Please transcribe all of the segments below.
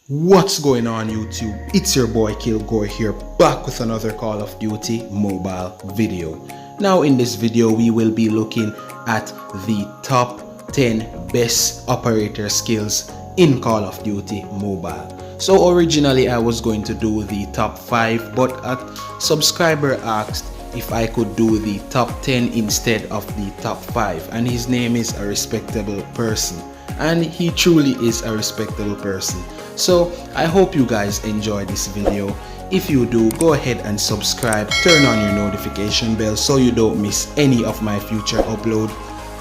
What's going on YouTube? It's your boy Kilgore here, back with another Call of Duty mobile video. Now in this video we will be looking at the top 10 best operator skills in Call of Duty mobile. So originally I was going to do the top 5, but a subscriber asked if I could do the top 10 instead of the top 5, and his name is a respectable person, and he truly is a respectable person. So I hope you guys enjoy this video. If you do, go ahead and subscribe, turn on your notification bell so you don't miss any of my future upload.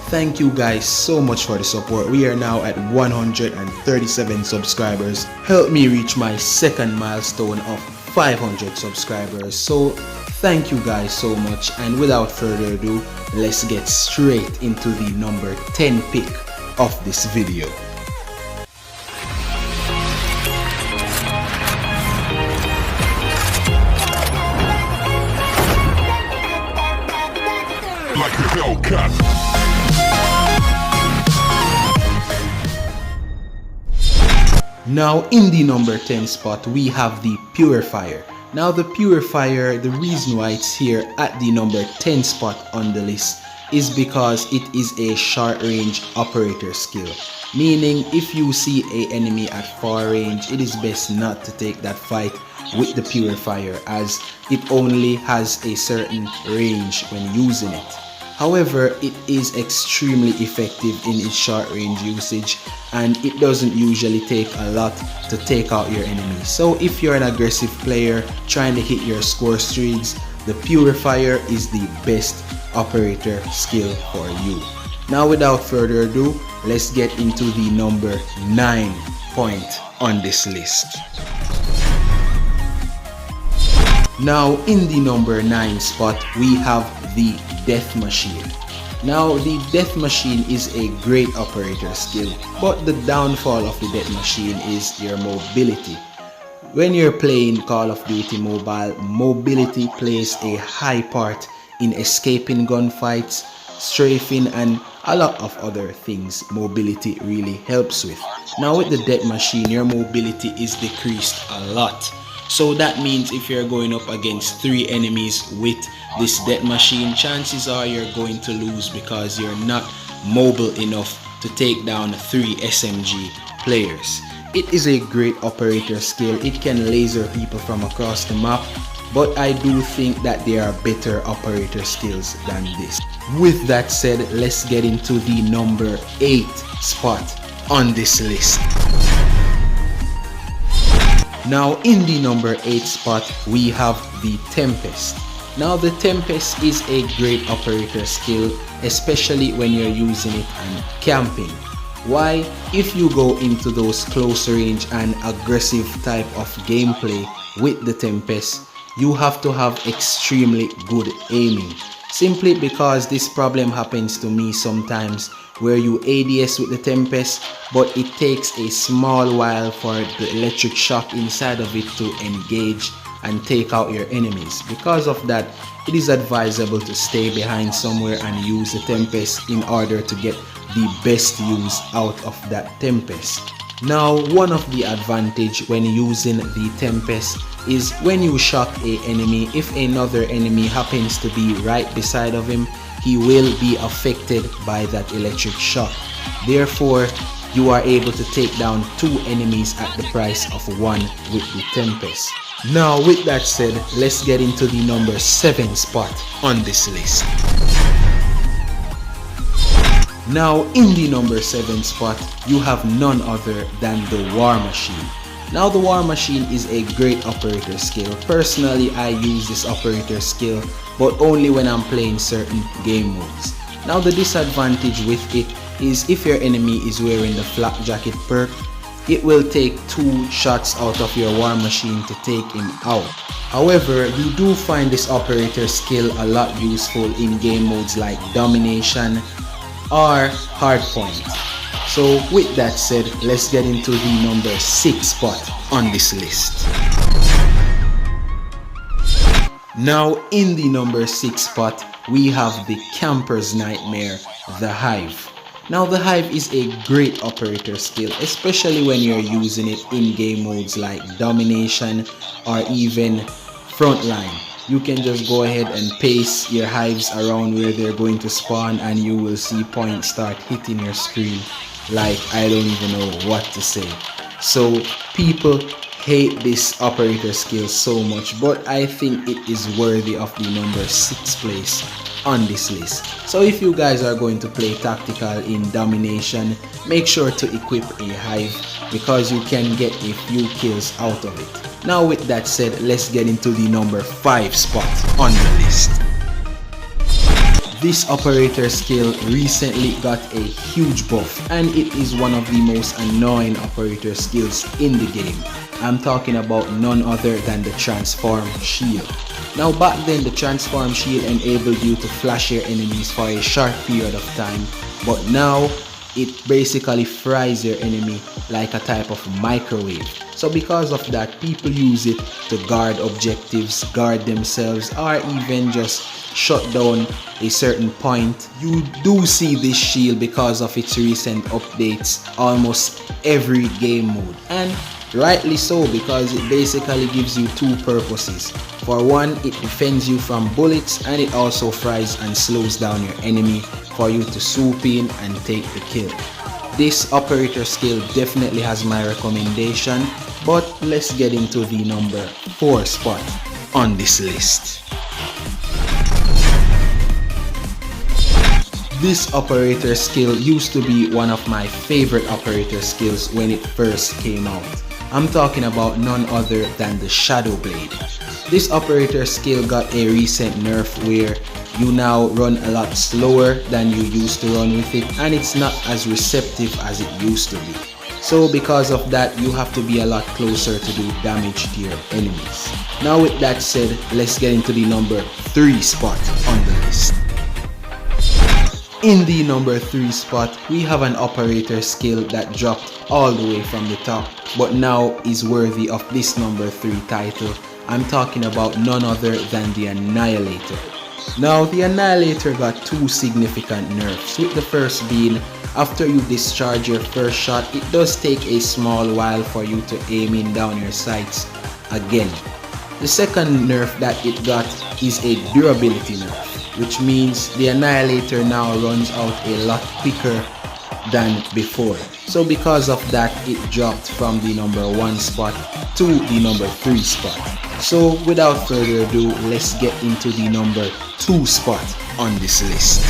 Thank you guys so much for the support. We are now at 137 subscribers. Help me reach my second milestone of 500 subscribers. So thank you guys so much, and without further ado, let's get straight into the number 10 pick of this video. Like a Hellcat. Now in the number 10 spot we have the Purifier. Now the Purifier, the reason why it's here at the number 10 spot on the list is because it is a short range operator skill. Meaning if you see an enemy at far range, it is best not to take that fight with the Purifier, as it only has a certain range when using it. However, it is extremely effective in its short range usage, and it doesn't usually take a lot to take out your enemy. So if you're an aggressive player trying to hit your score streaks, the Purifier is the best operator skill for you. Now without further ado, let's get into the number 9 point on this list. Now in the number 9 spot we have the Death Machine. Now the Death Machine is a great operator skill, but the downfall of the Death Machine is your mobility. When you're playing Call of Duty Mobile, mobility plays a high part in escaping gunfights, strafing, and a lot of other things mobility really helps with. Now with the Death Machine, your mobility is decreased a lot. So that means if you're going up against 3 enemies with this Death Machine, chances are you're going to lose because you're not mobile enough to take down 3 SMG players. It is a great operator skill. It can laser people from across the map, but I do think that there are better operator skills than this. With that said, let's get into the number 8 spot on this list. Now in the number 8 spot we have the Tempest. Now the Tempest is a great operator skill, especially when you're using it and camping. Why? If you go into those close range and aggressive type of gameplay with the Tempest, you have to have extremely good aiming. Simply because this problem happens to me sometimes, where you ADS with the Tempest, but it takes a small while for the electric shock inside of it to engage and take out your enemies. Because of that, it is advisable to stay behind somewhere and use the Tempest in order to get the best use out of that Tempest. Now, one of the advantage when using the Tempest is when you shock a enemy, if another enemy happens to be right beside of him, he will be affected by that electric shock. Therefore, you are able to take down 2 enemies at the price of 1 with the Tempest. Now with that said, let's get into the number 7 spot on this list. Now in the number 7 spot, you have none other than the War Machine. Now the War Machine is a great operator skill. Personally, I use this operator skill, but only when I'm playing certain game modes. Now the disadvantage with it is if your enemy is wearing the flak jacket perk, it will take 2 shots out of your War Machine to take him out. However, you do find this operator skill a lot useful in game modes like Domination or Hardpoint. So with that said, let's get into the number 6 spot on this list. Now in the number 6 spot we have the Camper's Nightmare, the Hive. Now the Hive is a great operator skill, especially when you're using it in game modes like domination or even frontline. You can just go ahead and pace your hives around where they're going to spawn, and you will see points start hitting your screen like I don't even know what to say. So people hate this operator skill so much, but I think it is worthy of the number 6 place on this list. So if you guys are going to play tactical in domination, make sure to equip a hive because you can get a few kills out of it. Now with that said, let's get into the number 5 spot on the list. This operator skill recently got a huge buff, and it is one of the most annoying operator skills in the game. I'm talking about none other than the Transform Shield. Now back then, the Transform Shield enabled you to flash your enemies for a short period of time, but now it basically fries your enemy like a type of microwave. So because of that, people use it to guard objectives, guard themselves, or even just shut down a certain point. You do see this shield because of its recent updates almost every game mode, and rightly so, because it basically gives you two purposes. For one, it defends you from bullets, and it also fries and slows down your enemy for you to swoop in and take the kill. This operator skill definitely has my recommendation, but let's get into the number 4 spot on this list. This operator skill used to be one of my favorite operator skills when it first came out. I'm talking about none other than the Shadow Blade. This operator skill got a recent nerf where you now run a lot slower than you used to run with it, and it's not as receptive as it used to be. So because of that, you have to be a lot closer to do damage to your enemies. Now with that said, let's get into the number 3 spot on the list. In the number 3 spot, we have an operator skill that dropped all the way from the top, but now is worthy of this number 3 title. I'm talking about none other than the Annihilator. Now the Annihilator got 2 significant nerfs, with the first being after you discharge your first shot, it does take a small while for you to aim in down your sights again. The second nerf that it got is a durability nerf, which means the Annihilator now runs out a lot quicker than before. So because of that, it dropped from the number 1 spot to the number 3 spot. So without further ado, let's get into the number 2 spot on this list.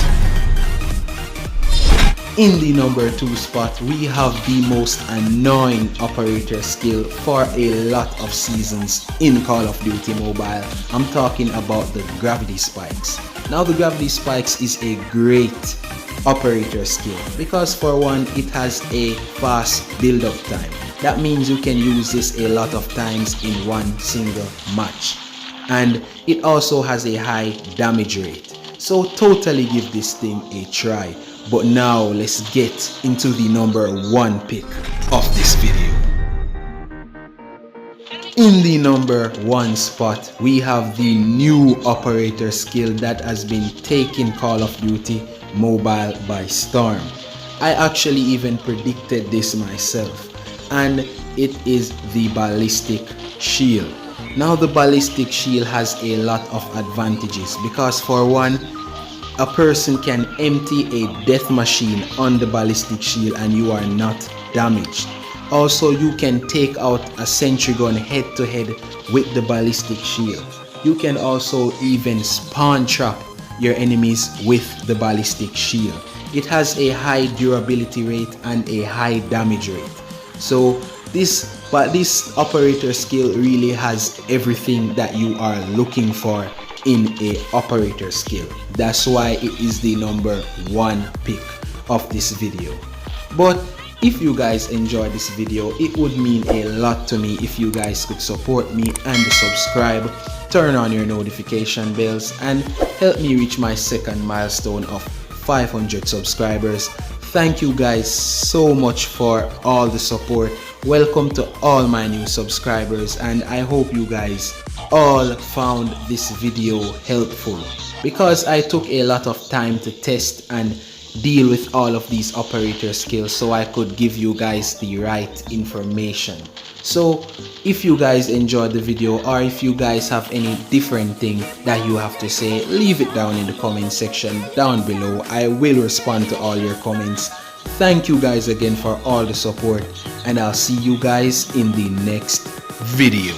In the number 2 spot, we have the most annoying operator skill for a lot of seasons in Call of Duty Mobile. I'm talking about the Gravity Spikes. Now the Gravity Spikes is a great operator skill because for one, it has a fast build-up time. That means you can use this a lot of times in one single match, and it also has a high damage rate. So totally give this thing a try. But now let's get into the number 1 pick of this video. In the number 1 spot, we have the new operator skill that has been taking Call of Duty Mobile by storm. I actually even predicted this myself, and it is the Ballistic Shield. Now the Ballistic Shield has a lot of advantages because for one, a person can empty a death machine on the Ballistic Shield and you are not damaged. Also, you can take out a sentry gun head to head with the Ballistic Shield. You can also even spawn trap your enemies with the Ballistic Shield. It has a high durability rate and a high damage rate. So this operator skill really has everything that you are looking for in a operator skill. That's why it is the number 1 pick of this video. But if you guys enjoyed this video, it would mean a lot to me if you guys could support me and subscribe, turn on your notification bells, and help me reach my second milestone of 500 subscribers. Thank you guys so much for all the support. Welcome to all my new subscribers, and I hope you guys all found this video helpful because I took a lot of time to test and deal with all of these operator skills so I could give you guys the right information. So if you guys enjoyed the video, or if you guys have any different thing that you have to say, leave it down in the comment section down below. I will respond to all your comments. Thank you guys again for all the support, and I'll see you guys in the next video.